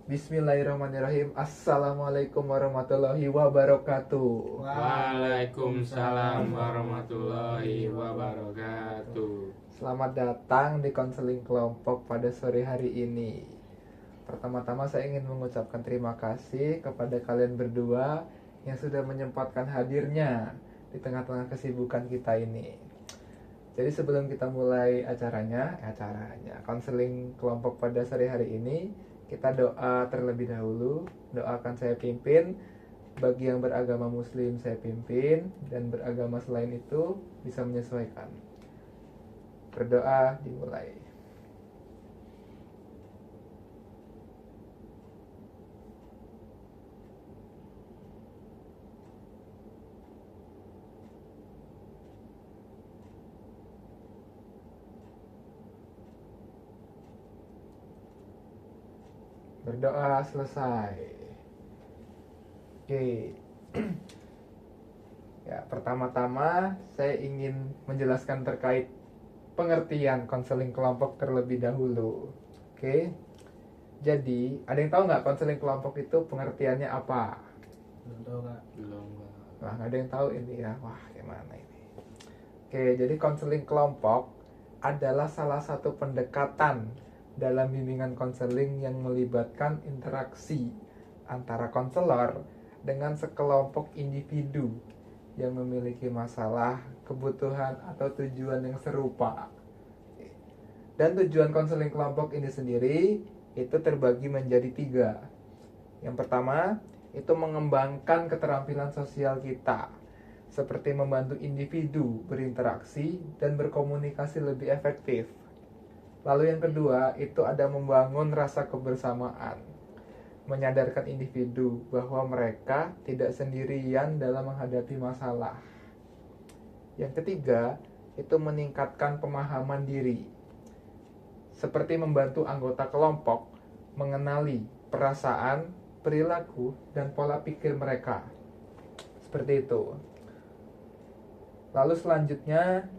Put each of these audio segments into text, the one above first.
Bismillahirrahmanirrahim. Assalamualaikum warahmatullahi wabarakatuh. Waalaikumsalam warahmatullahi wabarakatuh. Selamat datang di konseling kelompok pada sore hari ini. Pertama-tama saya ingin mengucapkan terima kasih kepada kalian berdua yang sudah menyempatkan hadirnya di tengah-tengah kesibukan kita ini. Jadi sebelum kita mulai acaranya konseling kelompok pada sore hari ini, kita doa terlebih dahulu. Doa akan saya pimpin. Bagi yang beragama muslim saya pimpin, dan beragama selain itu bisa menyesuaikan. Berdoa dimulai. Berdoa selesai. Oke. Ya, pertama-tama saya ingin menjelaskan terkait pengertian konseling kelompok terlebih dahulu. Oke. Jadi, ada yang tahu nggak konseling kelompok itu pengertiannya apa? Belum tahu Kak. Belum. Wah, nggak ada yang tahu ini ya. Wah, gimana ini? Oke, jadi konseling kelompok adalah salah satu pendekatan dalam bimbingan konseling yang melibatkan interaksi antara konselor dengan sekelompok individu yang memiliki masalah, kebutuhan, atau tujuan yang serupa. Dan tujuan konseling kelompok ini sendiri itu terbagi menjadi 3. Yang pertama, itu mengembangkan keterampilan sosial kita, seperti membantu individu berinteraksi dan berkomunikasi lebih efektif. Lalu yang kedua, itu ada membangun rasa kebersamaan, menyadarkan individu bahwa mereka tidak sendirian dalam menghadapi masalah. Yang ketiga, itu meningkatkan pemahaman diri, seperti membantu anggota kelompok mengenali perasaan, perilaku, dan pola pikir mereka. Seperti itu. Lalu selanjutnya,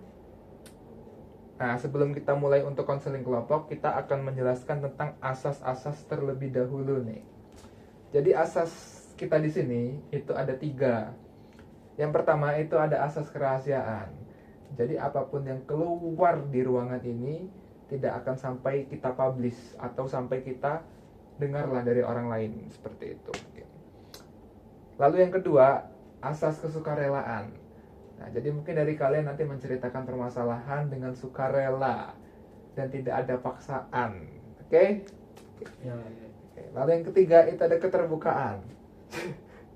sebelum kita mulai untuk konseling kelompok, kita akan menjelaskan tentang asas-asas terlebih dahulu nih. Jadi asas kita di sini itu ada 3. Yang pertama itu ada asas kerahasiaan. Jadi apapun yang keluar di ruangan ini tidak akan sampai kita publish atau sampai kita dengarlah dari orang lain, seperti itu. Lalu yang kedua, asas kesukarelaan. Nah, jadi mungkin dari kalian nanti menceritakan permasalahan dengan sukarela dan tidak ada paksaan. Oke? Ya. Oke. Lalu yang ketiga itu ada keterbukaan.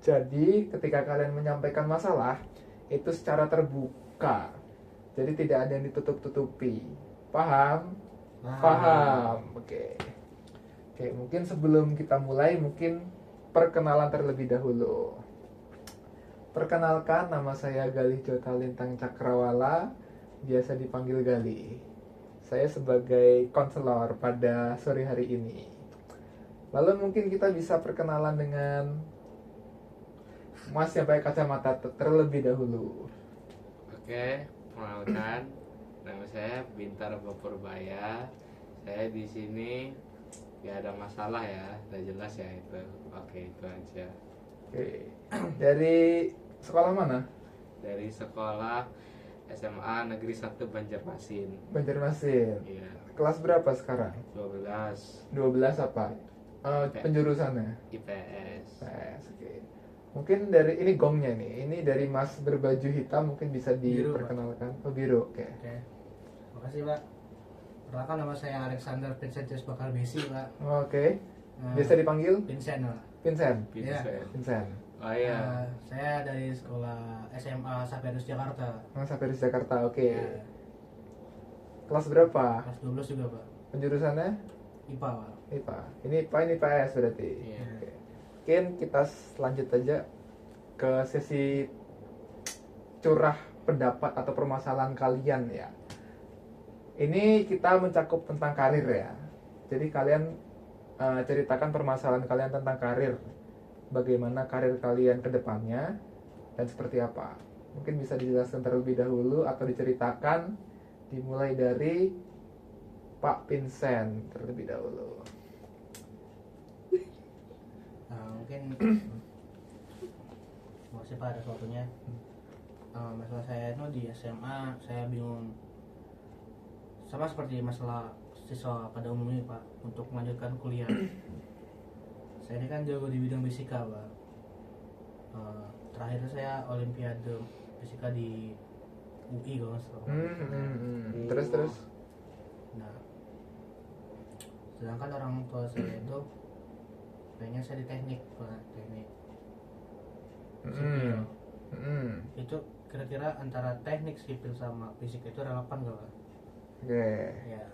Jadi ketika kalian menyampaikan masalah itu secara terbuka. Jadi tidak ada yang ditutup-tutupi. Paham? Paham. Oke. Oke, mungkin sebelum kita mulai mungkin perkenalan terlebih dahulu. Perkenalkan, nama saya Galih Jota Lintang Cakrawala, biasa dipanggil Gali. Saya sebagai konselor pada sore hari ini. Lalu mungkin kita bisa perkenalan dengan Mas yang pakai kacamata terlebih dahulu. Oke, perkenalkan, nama saya Bintar Bapurbaya. Saya di sini ya ada masalah ya, udah jelas ya itu. Oke, itu aja. Oke. Dari sekolah mana? Dari sekolah SMA Negeri 1 Banjarmasin. Banjarmasin. Iya, Kelas berapa sekarang? 12 12 apa? Penjurusannya? IPS. Oke. Mungkin dari ini gongnya nih. Ini dari Mas berbaju hitam, mungkin bisa Biru, Pak. diperkenalkan. Oh, biru. Oke. Oke. Makasih Pak. Perkenalkan, nama saya Alexander Vincent Bakal Besi Pak. Oke. Nah, Biasa dipanggil Vincent Pak. Vincent. Vincent. Vincent. Oh iya. Saya dari sekolah SMA Sapienus Jakarta. Sampai di Jakarta. Oke. Ya, Kelas berapa? kelas 12 juga Pak. Penjurusannya IPA Pak. IPA. Ini IPA, ini IPS berarti. Iya. Oke. Mungkin kita lanjut aja ke sesi curah pendapat atau permasalahan kalian ya. Ini kita mencakup tentang karir ya. Jadi kalian ceritakan permasalahan kalian tentang karir. Bagaimana karir kalian ke depannya dan seperti apa. Mungkin bisa dijelaskan terlebih dahulu atau diceritakan, dimulai dari Pak Vincent terlebih dahulu. Makasih Pak atas waktunya. Masalah saya itu di SMA saya bingung, sama seperti masalah siswa pada umumnya Pak, untuk melanjutkan kuliah. Saya ini kan jago di bidang fisika Pak. Terakhir saya olimpiade fisika di UI kalau nggak salah. Terus Nah, sedangkan orang tua saya itu pengen saya di teknik Pak, teknik sipil. Itu kira-kira antara teknik sipil sama fisika itu relevan gak Pak? Oke, Ya,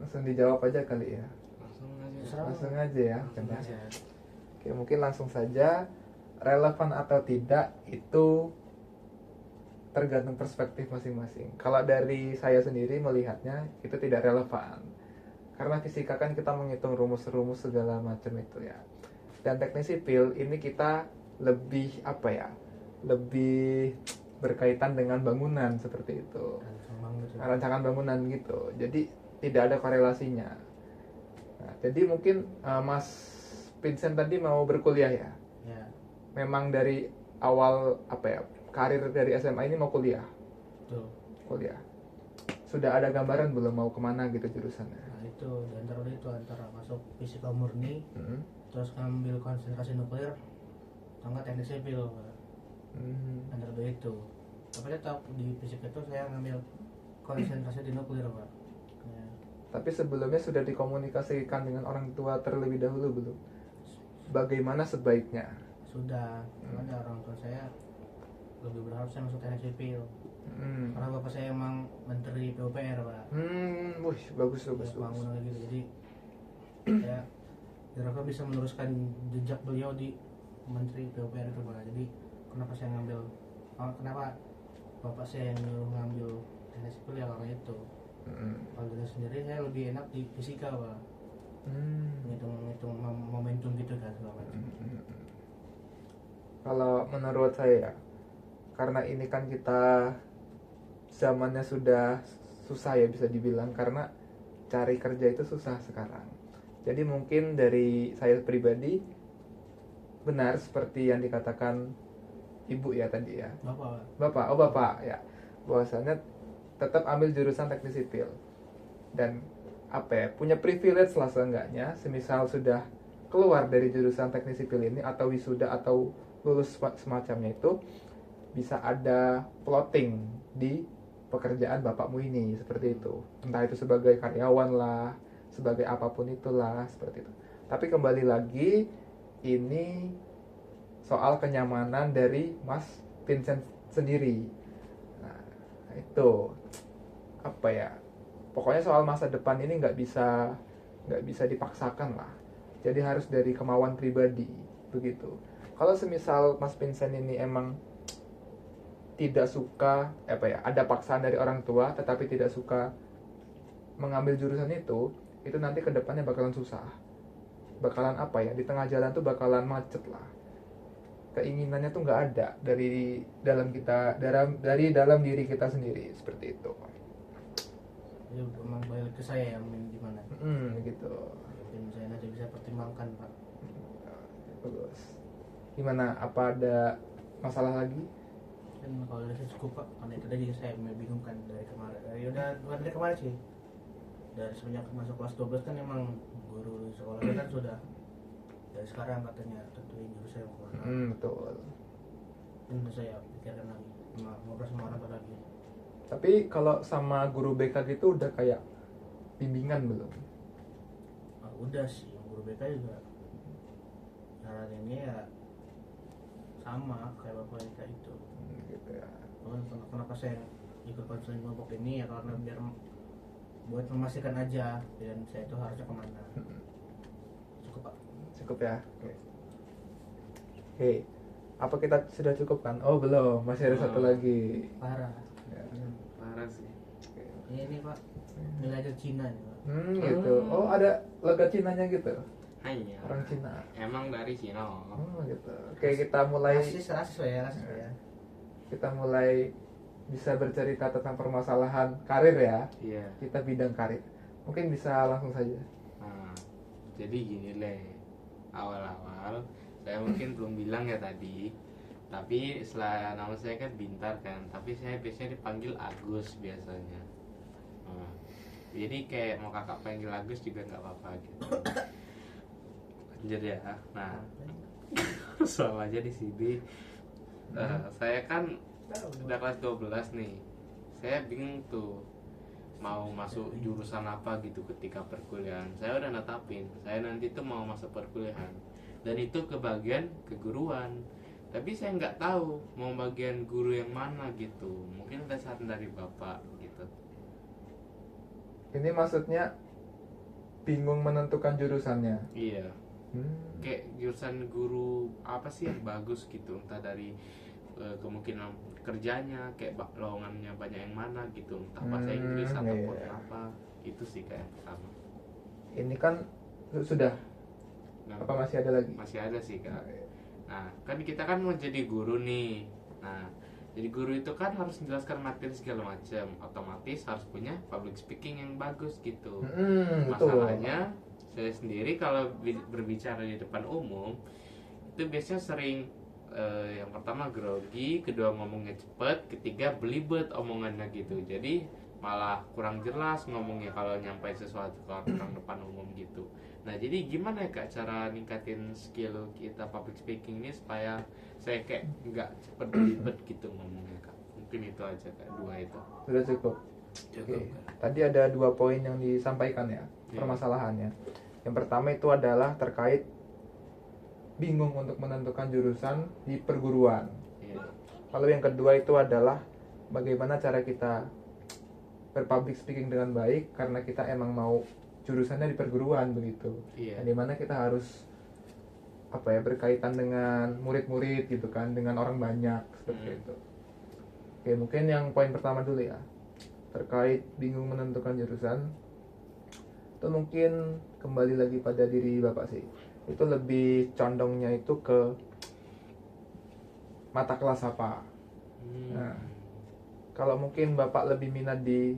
langsung dijawab aja kali ya. Langsung aja. terserah. Langsung aja ya. Langsung Kan ya. aja. Oke, mungkin langsung saja. Relevan atau tidak itu tergantung perspektif masing-masing. Kalau dari saya sendiri melihatnya itu tidak relevan. Karena fisika kan kita menghitung rumus-rumus segala macam itu ya. Dan teknik sipil ini kita lebih apa ya? Lebih berkaitan dengan bangunan seperti itu. Rancangan bangunan gitu. Jadi tidak ada korelasinya. Nah, jadi mungkin Mas Vincent tadi mau berkuliah ya. Ya, Memang dari awal apa ya, karir dari SMA ini mau kuliah. betul. Sudah ada gambaran belum mau kemana gitu jurusannya? Nah itu antara masuk fisika murni, terus ngambil konsentrasi nuklir, atau enggak teknik sipil Pak. Antara dua itu. Tapi tetap di fisika itu saya ngambil konsentrasi di nuklir Pak. Ya. Tapi sebelumnya sudah dikomunikasikan dengan orang tua terlebih dahulu belum? Bagaimana sebaiknya? Sudah, ada orang tua saya lebih berharap saya masuk teknik sipil. Karena bapak saya emang menteri PUPR Pak. Wih, bagus. Bangunan kayak gitu. Jadi saya diharapkan bisa meneruskan jejak beliau di menteri PUPR itu Pak. Jadi kenapa bapak saya yang nyuruh ngambil teknik sipil ya karena itu. Kalau dari sendiri saya lebih enak di fisika Pak. Ngitung momentum gitu kan segala macam. Kalau menurut saya, karena ini kan kita zamannya sudah susah ya bisa dibilang, karena cari kerja itu susah sekarang. Jadi mungkin dari saya pribadi benar seperti yang dikatakan ibu ya tadi ya. Bapak ya. Bahwasannya tetap ambil jurusan teknik sipil. Dan apa ya, punya privilege lah seenggaknya, semisal sudah keluar dari jurusan teknik sipil ini atau wisuda atau lulus semacamnya itu, bisa ada plotting di pekerjaan bapakmu ini seperti itu, entah itu sebagai karyawan lah, sebagai apapun itulah seperti itu. Tapi kembali lagi, ini soal kenyamanan dari Mas Vincent sendiri. Nah, itu apa ya, pokoknya soal masa depan ini nggak bisa dipaksakan lah, jadi harus dari kemauan pribadi begitu. Kalau semisal Mas Vincent ini emang tidak suka ada paksaan dari orang tua tetapi tidak suka mengambil jurusan itu nanti kedepannya bakalan susah, bakalan di tengah jalan tuh bakalan macet lah. Keinginannya tuh nggak ada dari dalam diri kita sendiri seperti itu. Jadi memang balik ke saya yang gimana? Gitu. Mungkin saya nanti bisa pertimbangkan Pak. Bagus. Gimana? Apa ada masalah lagi? Dan kalau dari saya cukup Pak, karena itu tadi saya bingung kan dari kemarin. Bukan dari kemarin sih. Dari semenjak masuk kelas 12 kan emang guru di sekolah kan sudah dari sekarang katanya tentuin jurusan yang kemana. Betul. Dan saya pikirkan lagi, ngobrol sama orang tua lagi. Tapi kalau sama guru BK gitu udah kayak bimbingan belum? Udah sih, guru BK juga saran ini ya sama kayak bapak kita itu. Gitu ya. Kenapa saya ikut konseling kelompok ini ya karena biar buat memastikan aja dan saya itu harusnya kemana. Cukup Pak. Cukup ya. Oke. Apa kita sudah cukup kan? Oh belum, masih ada satu lagi. Parah. Ya. Parah sih. Ini Pak, nilai Cina nih Pak. Gitu. Oh ada logat Cinanya gitu. Hanya Orang Cina. emang dari Cina. Oh gitu. Oke, kita mulai Rasis ya. kita mulai bisa bercerita tentang permasalahan karir ya. Iya. Kita bidang karir. Mungkin bisa langsung saja. Nah, jadi gini Le, awal-awal Saya mungkin belum bilang ya tadi, tapi setelah nama saya kan Bintar kan, tapi saya biasanya dipanggil Agus biasanya. Nah, jadi kayak mau kakak panggil Agus juga nggak apa-apa gitu. Lanjut ya. Nah, soal aja di sini. Saya kan udah kelas 12 nih. Saya bingung tuh mau masuk jurusan apa gitu ketika perkuliahan. Saya udah netapin, saya nanti tuh mau masuk perkuliahan dan itu ke bagian keguruan. Tapi saya nggak tahu mau bagian guru yang mana gitu. Mungkin ada saran dari bapak gitu. Ini maksudnya bingung menentukan jurusannya. Iya. Kayak jurusan guru apa sih yang bagus gitu, entah dari kemungkinan kerjanya, kayak lowongannya banyak yang mana gitu, entah bahasa Inggris ataupun apa. Itu sih kayak yang pertama. Ini kan sudah Nah, apa masih ada lagi? masih ada sih kak. Nah kan kita kan mau jadi guru nih. Nah jadi guru itu kan harus menjelaskan materi segala macam, otomatis harus punya public speaking yang bagus gitu. Betul. Masalahnya saya sendiri kalau berbicara di depan umum itu biasanya sering yang pertama grogi, kedua ngomongnya cepet, ketiga belibet omongannya gitu. Jadi malah kurang jelas ngomongnya kalau nyampai sesuatu ke orang depan umum gitu. Nah jadi gimana ya kak cara ningkatin skill kita public speaking ini supaya saya kayak nggak cepet belibet gitu ngomongnya kak? Mungkin itu aja kak, dua itu. Sudah cukup. Oke. Tadi ada 2 poin yang disampaikan ya, permasalahannya. Yang pertama itu adalah terkait bingung untuk menentukan jurusan di perguruan. Lalu yang kedua itu adalah bagaimana cara kita berpublic speaking dengan baik karena kita emang mau jurusannya di perguruan begitu. Dan dimana kita harus berkaitan dengan murid-murid gitu kan, dengan orang banyak seperti itu. Oke, mungkin yang poin pertama dulu ya, terkait bingung menentukan jurusan. Itu mungkin kembali lagi pada diri bapak sih. Itu lebih condongnya itu ke mata kelas apa. Nah, kalau mungkin bapak lebih minat di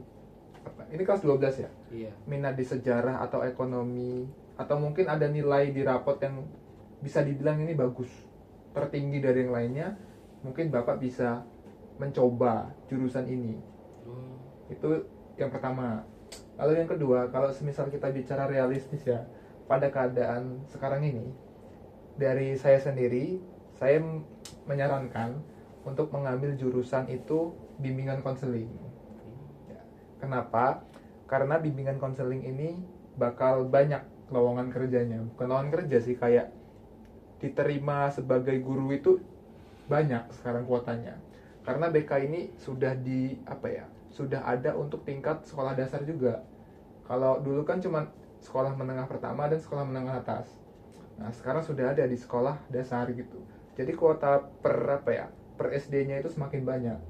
ini kelas 12 ya? Iya. Minat di sejarah atau ekonomi, atau mungkin ada nilai di rapot yang bisa dibilang ini bagus, tertinggi dari yang lainnya, mungkin bapak bisa mencoba jurusan ini. Itu yang pertama. Lalu yang kedua, kalau semisal kita bicara realistis ya, pada keadaan sekarang ini, dari saya sendiri, saya menyarankan untuk mengambil jurusan itu bimbingan konseling. Ya. Kenapa? Karena bimbingan konseling ini bakal banyak lowongan kerjanya. Bukan lowongan kerja sih, kayak diterima sebagai guru itu banyak sekarang kuotanya. Karena BK ini sudah sudah ada untuk tingkat sekolah dasar juga. Kalau dulu kan cuma sekolah menengah pertama dan sekolah menengah atas. Nah, sekarang sudah ada di sekolah dasar gitu. Jadi kuota per SD-nya itu semakin banyak.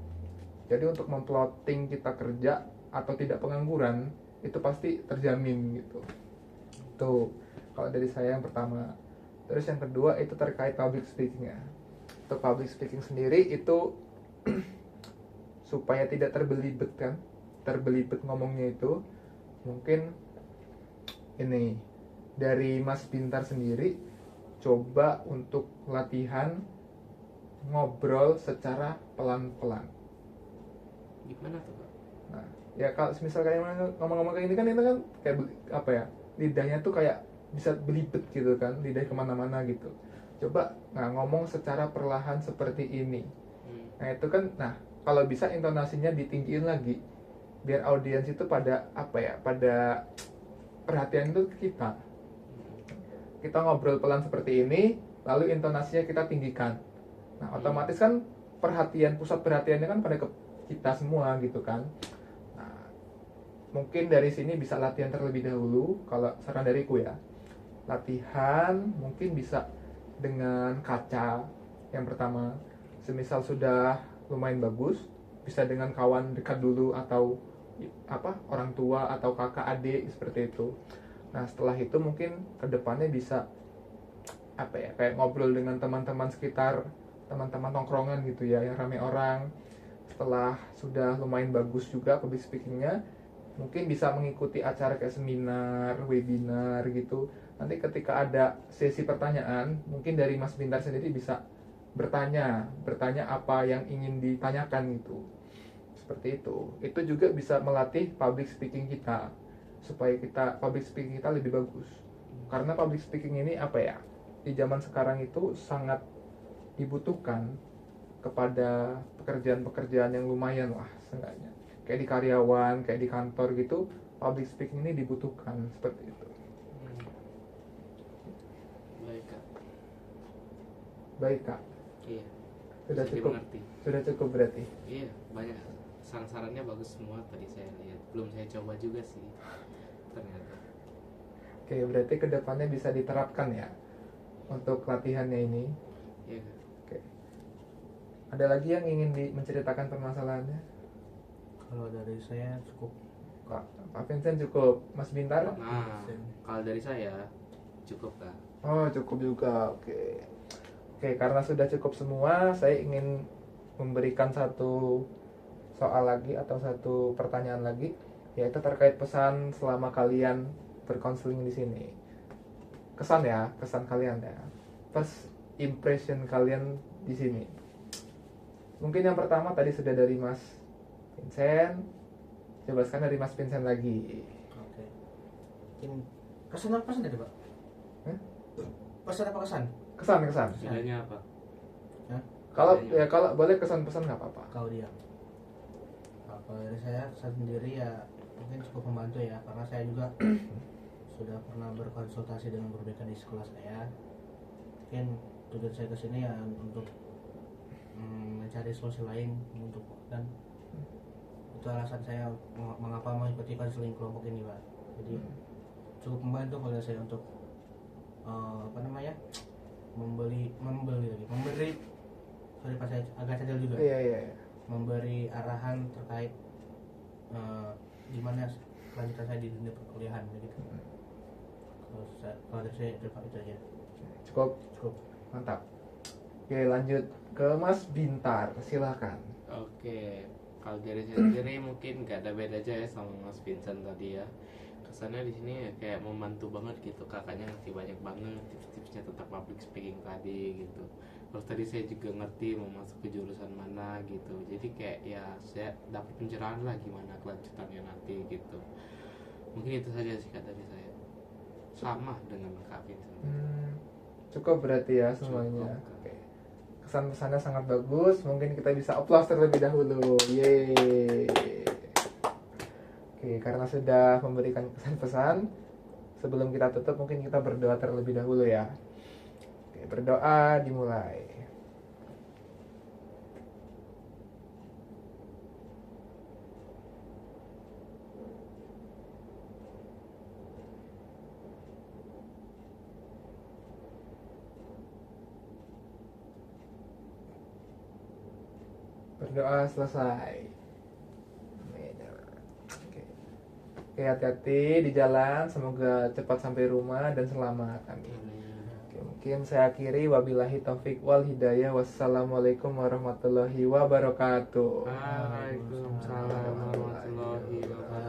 Jadi untuk memplotting kita kerja atau tidak pengangguran itu pasti terjamin gitu. Tuh, kalau dari saya yang pertama. Terus yang kedua itu terkait public speaking ya. Untuk public speaking sendiri itu supaya tidak terbelibet ngomongnya itu, mungkin ini dari Mas Bintar sendiri coba untuk latihan ngobrol secara pelan-pelan. Gimana tuh Pak? Nah, ya kalau misal kayak ngomong-ngomong kayak ini kan itu kan kayak lidahnya tuh kayak bisa belibet gitu kan, lidah kemana-mana gitu. Coba ngomong secara perlahan seperti ini. Nah itu kan, kalau bisa intonasinya ditinggiin lagi biar audiens itu pada pada perhatian itu ke kita. Kita ngobrol pelan seperti ini, lalu intonasinya kita tinggikan. Nah otomatis kan pusat perhatiannya kan pada ke kita semua gitu kan. Nah, mungkin dari sini bisa latihan terlebih dahulu. Kalau saran dariku ya, latihan mungkin bisa dengan kaca yang pertama. Semisal sudah lumayan bagus, bisa dengan kawan dekat dulu atau orang tua atau kakak adik seperti itu. Nah setelah itu mungkin kedepannya bisa kayak ngobrol dengan teman-teman sekitar, teman-teman nongkrongan gitu ya, yang ramai orang. Setelah sudah lumayan bagus juga public speakingnya, mungkin bisa mengikuti acara kayak seminar, webinar gitu. Nanti ketika ada sesi pertanyaan, mungkin dari Mas Bintar sendiri bisa bertanya apa yang ingin ditanyakan gitu. Seperti itu. Itu juga bisa melatih public speaking kita supaya public speaking kita lebih bagus. Karena public speaking ini apa ya? Di zaman sekarang itu sangat dibutuhkan kepada pekerjaan-pekerjaan yang lumayan lah seenggaknya. Kayak di karyawan, kayak di kantor gitu, public speaking ini dibutuhkan seperti itu. Baik kak. Baik kak, Iya. sudah Bisa cukup, dimengerti. sudah cukup berarti. Iya, banyak saran-sarannya bagus semua tadi saya lihat. Belum saya coba juga sih. Ternyata. Oke, berarti kedepannya bisa diterapkan ya untuk latihannya ini. Iya kak. Oke. Ada lagi yang ingin menceritakan permasalahannya? Kalau dari saya cukup. Pak Vincent cukup, Mas Bintar? Nah, kalau dari saya cukup kak. Oh, cukup juga. Oke. Oke, karena sudah cukup semua, saya ingin memberikan satu soal lagi atau satu pertanyaan lagi, yaitu terkait pesan selama kalian berkonseling di sini. Kesan ya, kesan kalian ya. First impression kalian di sini. Mungkin yang pertama tadi sudah dari Mas Vincent. Coba sekarang dari Mas Vincent lagi. Oke. Mungkin kesan apa pesan tadi Pak? Hah? Pesan apa kesan? Kesan. Bedanya apa? Kalau boleh kesan pesan nggak apa-apa. Kalau dia. Kalau dari saya sendiri ya mungkin cukup membantu ya, karena saya juga sudah pernah berkonsultasi dengan guru BK di sekolah saya. Mungkin tujuan saya kesini ya untuk mencari solusi lain untuk, dan itu alasan saya mengapa mengikuti konseling kelompok ini Pak. Jadi cukup membantu kalau saya untuk memberi sorry Pak, saya agak cadel juga. Iya. Memberi arahan terkait gimana kelanjutan saya di dunia perkuliahan begitu. Kalau dari saya itu aja. Cukup. Mantap. Oke, lanjut ke Mas Bintar, silakan. Oke, kalau dari saya sendiri mungkin gak ada beda aja ya sama Mas Vincent tadi ya. Kesannya di sini ya kayak membantu banget gitu, kakaknya ngerti banyak banget tips-tipsnya tentang public speaking tadi gitu. Terus tadi saya juga ngerti mau masuk ke jurusan mana gitu. Jadi kayak ya saya dapat pencerahan lah gimana kelanjutannya nanti gitu. Mungkin itu saja sih kak dari saya. Sama dengan Kak Vincent. Cukup berarti ya semuanya. Cukup. Oke. Kesan-pesannya sangat bagus. Mungkin kita bisa applause terlebih dahulu. Yeay. Oke, karena sudah memberikan pesan-pesan, sebelum kita tutup mungkin kita berdoa terlebih dahulu ya. Oke, berdoa dimulai. Berdoa selesai. Oke, hati-hati di jalan, semoga cepat sampai rumah dan selamat. Amin. Oke, mungkin saya akhiri, wabillahi taufik wal hidayah. Wassalamualaikum warahmatullahi wabarakatuh. Waalaikumsalam warahmatullahi wabarakatuh.